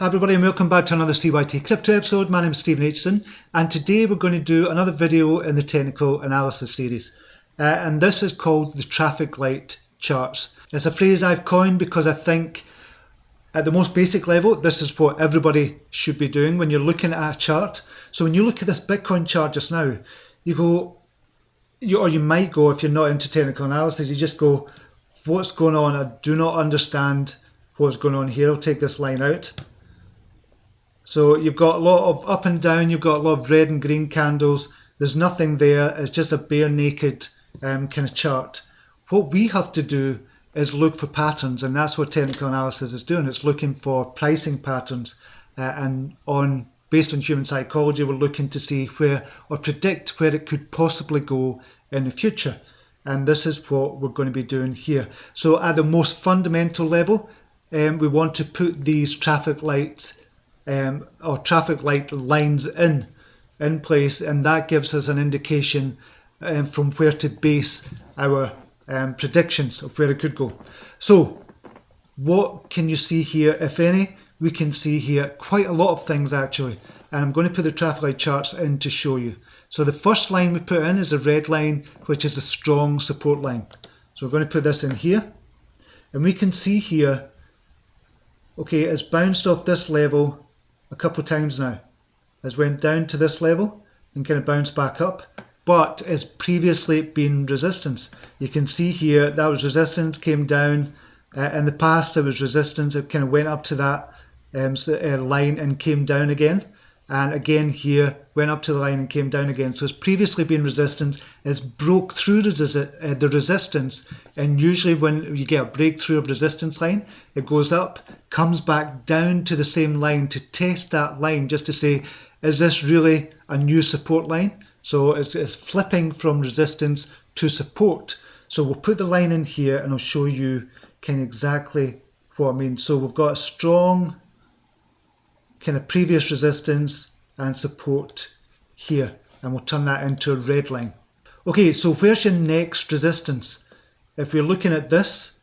Hi everybody and welcome back to another CYT-Crypto episode. My name is Stephen Aitchison and today we're going to do another video in the technical analysis series. And this is called the traffic light charts. It's a phrase I've coined because I think at the most basic level this is what everybody should be doing when you're looking at a chart. So when you look at this Bitcoin chart just now, you go, or you might go, if you're not into technical analysis, you just go, what's going on? I do not understand what's going on here. I'll take this line out. So you've got a lot of up and down, you've got a lot of red and green candles. There's nothing there. It's just a bare naked kind of chart. What we have to do is look for patterns, and that's what technical analysis is doing. It's looking for pricing patterns, and based on human psychology, we're looking to see where or predict where it could possibly go in the future. And this is what we're going to be doing here. So at the most fundamental level, we want to put these traffic lights or traffic light lines in place, and that gives us an indication from where to base our predictions of where it could go. So what can you see here, if any? We can see here quite a lot of things actually, and I'm going to put the traffic light charts in to show you. So the first line we put in is a red line, which is a strong support line. So we're going to put this in here, and we can see here, okay, it's bounced off this level a couple of times now. Has went down to this level and kind of bounced back up, but it's previously been resistance. You can see here that was resistance, came down. In the past it was resistance, it kind of went up to that line and came down again, and again here went up to the line and came down again. So it's previously been resistance, it's broke through the resistance, and usually when you get a breakthrough of resistance line, it goes up, comes back down to the same line to test that line, just to say, is this really a new support line? So it's flipping from resistance to support. So we'll put the line in here and I'll show you kind of exactly what I mean. So we've got a strong kind of previous resistance and support here, and we'll turn that into a red line. Okay, so where's your next resistance? If we're looking at this,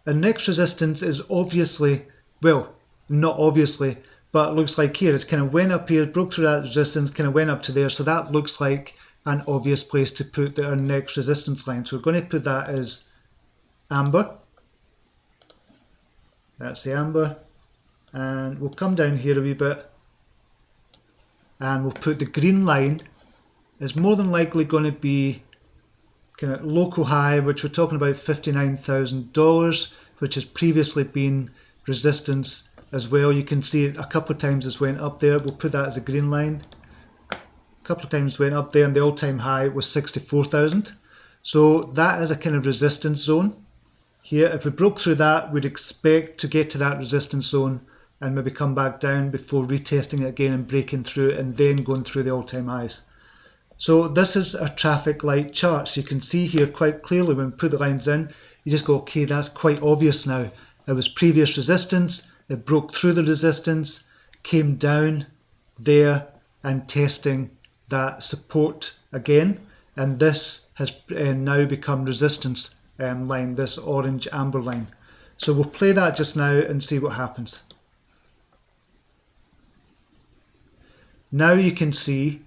the next resistance is obviously, well, not obviously, but it looks like here, it's kind of went up here, broke through that resistance, kind of went up to there, so that looks like an obvious place to put our next resistance line. So we're going to put that as amber. That's the amber. And we'll come down here a wee bit, and we'll put the green line is more than likely going to be kind of local high, which we're talking about $59,000, which has previously been resistance as well. You can see it a couple of times it's went up there. We'll put that as a green line. A couple of times went up there, and the all-time high was 64,000. So that is a kind of resistance zone. Here, if we broke through that, we'd expect to get to that resistance zone and maybe come back down before retesting it again and breaking through it and then going through the all-time highs. So this is a traffic light chart. So you can see here quite clearly when we put the lines in, you just go, okay, that's quite obvious now. It was previous resistance, it broke through the resistance, came down there and testing that support again, and this has now become resistance line, this orange amber line. So we'll play that just now and see what happens. Now you can see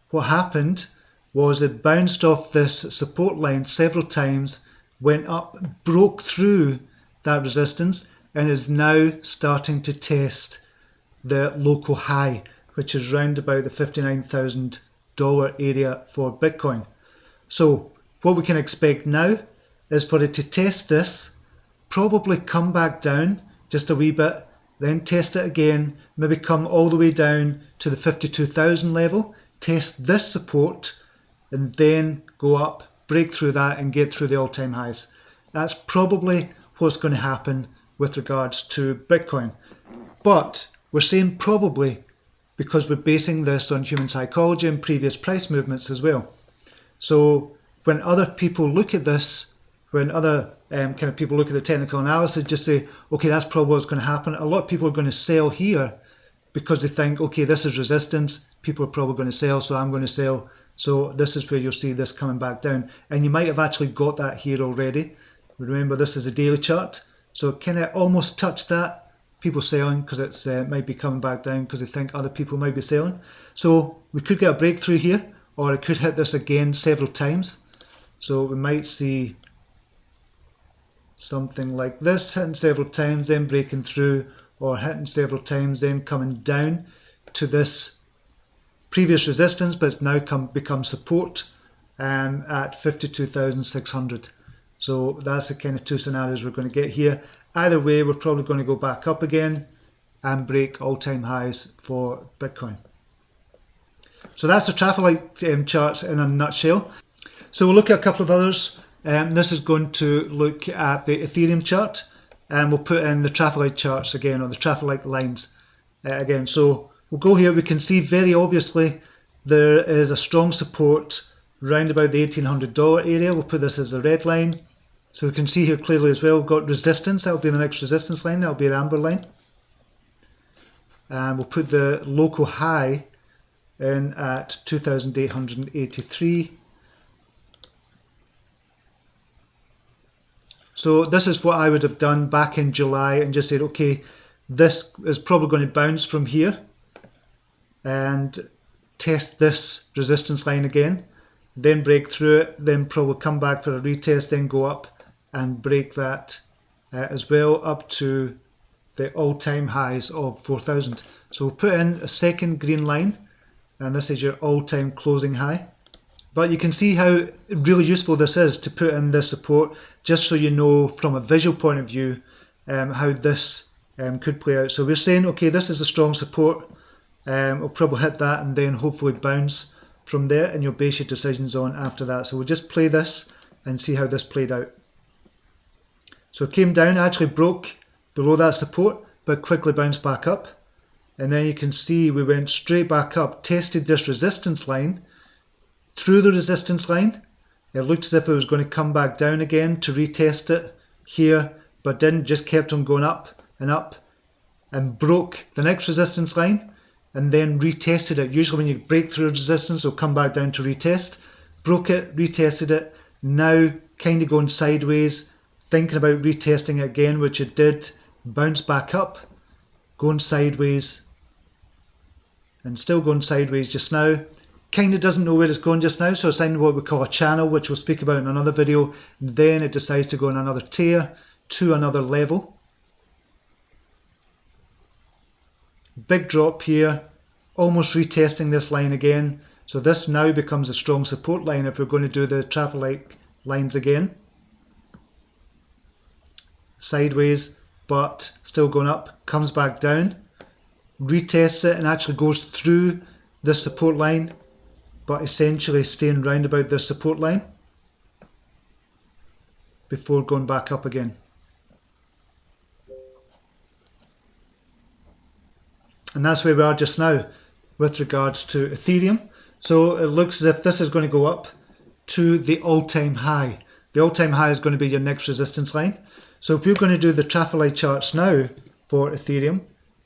what happened was it bounced off this support line several times, went up, broke through that resistance, and is now starting to test the local high, which is round about the $59,000 area for Bitcoin. So what we can expect now is for it to test this, probably come back down just a wee bit, then test it again, maybe come all the way down to the 52,000 level, test this support, and then go up, break through that and get through the all-time highs. That's probably what's going to happen with regards to Bitcoin. But we're saying probably because we're basing this on human psychology and previous price movements as well. So when other people look at this, when other kind of people look at the technical analysis, just say, okay, that's probably what's going to happen. A lot of people are going to sell here because they think, okay, this is resistance. People are probably going to sell, so I'm going to sell. So this is where you'll see this coming back down. And you might have actually got that here already. Remember, this is a daily chart. So kind of almost touched that. people selling because it's might be coming back down because they think other people might be selling. So we could get a breakthrough here, or it could hit this again several times. So we might see something like this hitting several times, then breaking through, or hitting several times, then coming down to this previous resistance, but it's now become support at 52,600. So that's the kind of two scenarios we're going to get here. Either way, we're probably going to go back up again and break all-time highs for Bitcoin. So that's the traffic light charts in a nutshell. So we'll look at a couple of others. This is going to look at the Ethereum chart, and we'll put in the traffic light charts again, or the traffic light lines again. So we'll go here. We can see very obviously there is a strong support round about the $1,800 area. We'll put this as a red line. So we can see here clearly as well, we've got resistance. That'll be the next resistance line. That'll be the amber line. And we'll put the local high in at 2,883. So this is what I would have done back in July and just said, okay, this is probably going to bounce from here and test this resistance line again, then break through it, then probably come back for a retest, then go up and break that as well up to the all-time highs of 4,000. So we'll put in a second green line, and this is your all-time closing high. But you can see how really useful this is to put in this support, just so you know from a visual point of view how this could play out. So we're saying, okay, this is a strong support. We'll probably hit that and then hopefully bounce from there, and you'll base your decisions on after that. So we'll just play this and see how this played out. So it came down, actually broke below that support, but quickly bounced back up. And then you can see we went straight back up, tested this resistance line. Through the resistance line, it looked as if it was going to come back down again to retest it here, but didn't, just kept on going up and broke the next resistance line and then retested it. Usually when you break through resistance, it'll come back down to retest. Broke it, retested it, now kind of going sideways, thinking about retesting it again, which it did, bounce back up, going sideways, and still going sideways just now. Kind of doesn't know where it's going just now, so it's in what we call a channel, which we'll speak about in another video. Then it decides to go in another tier to another level. Big drop here, almost retesting this line again. So this now becomes a strong support line if we're going to do the traffic light lines again. Sideways, but still going up, comes back down, retests it and actually goes through this support line, but essentially staying round about this support line before going back up again. And that's where we are just now with regards to Ethereum. So it looks as if this is going to go up to the all-time high. The all-time high is going to be your next resistance line. So if we're going to do the traffic light charts now for Ethereum,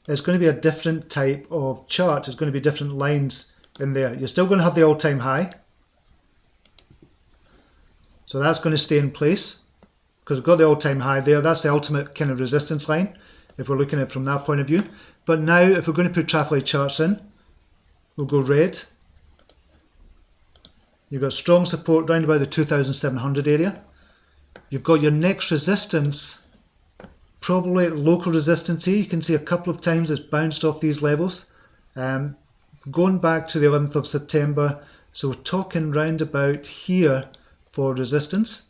it's going to be a different type of chart. It's going to be different lines in there. You're still going to have the all-time high. So that's going to stay in place because we've got the all-time high there. That's the ultimate kind of resistance line if we're looking at it from that point of view. But now if we're going to put traffic light charts in, we'll go red. You've got strong support round about the 2,700 area. You've got your next resistance, probably local resistance here. You can see a couple of times it's bounced off these levels. Going back to the 11th of September, so we're talking round about here for resistance.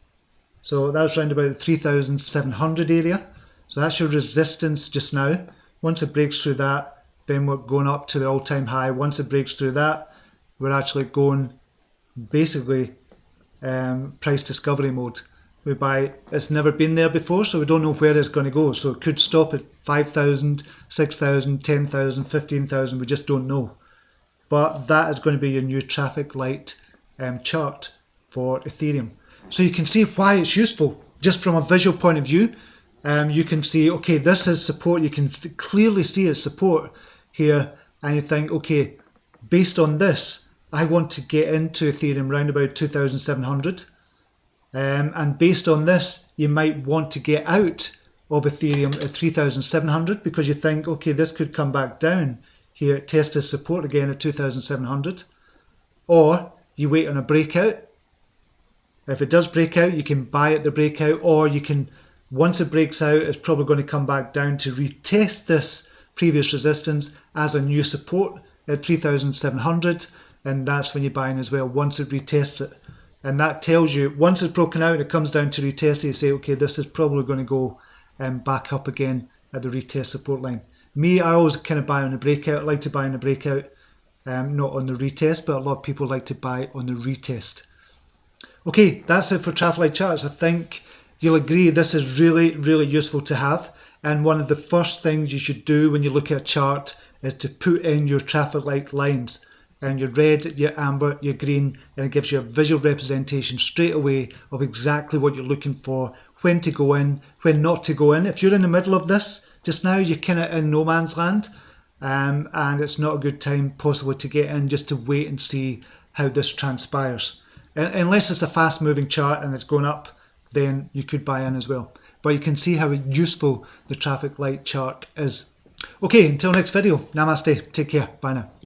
So that's round about the 3,700 area. So that's your resistance just now. Once it breaks through that, then we're going up to the all-time high. Once it breaks through that, we're actually going basically price discovery mode, whereby it's never been there before, so we don't know where it's going to go. So it could stop at 5,000, 6,000, 10,000, 15,000, we just don't know. But that is going to be your new traffic light chart for Ethereum. So you can see why it's useful. Just from a visual point of view, you can see, okay, this is support. You can clearly see its support here, and you think, okay, based on this, I want to get into Ethereum round about 2,700. And based on this, you might want to get out of Ethereum at 3,700 because you think, okay, this could come back down here, test this support again at 2,700. Or you wait on a breakout. If it does break out, you can buy at the breakout, or you can, once it breaks out, it's probably going to come back down to retest this previous resistance as a new support at 3,700, and that's when you buy in as well, once it retests it. And that tells you, once it's broken out and it comes down to retest it, you say, okay, this is probably going to go back up again at the retest support line. Me, I always kind of buy on the breakout. I like to buy on the breakout, not on the retest, but a lot of people like to buy on the retest. Okay, that's it for traffic light charts. I think you'll agree this is really, really useful to have. And one of the first things you should do when you look at a chart is to put in your traffic light lines. And your red, your amber, your green, and it gives you a visual representation straight away of exactly what you're looking for, when to go in, when not to go in. If you're in the middle of this just now, you're kind of in no man's land, and it's not a good time possibly to get in, just to wait and see how this transpires. Unless it's a fast moving chart and it's going up, then you could buy in as well. But you can see how useful the traffic light chart is. Okay, until next video, namaste, take care, bye now.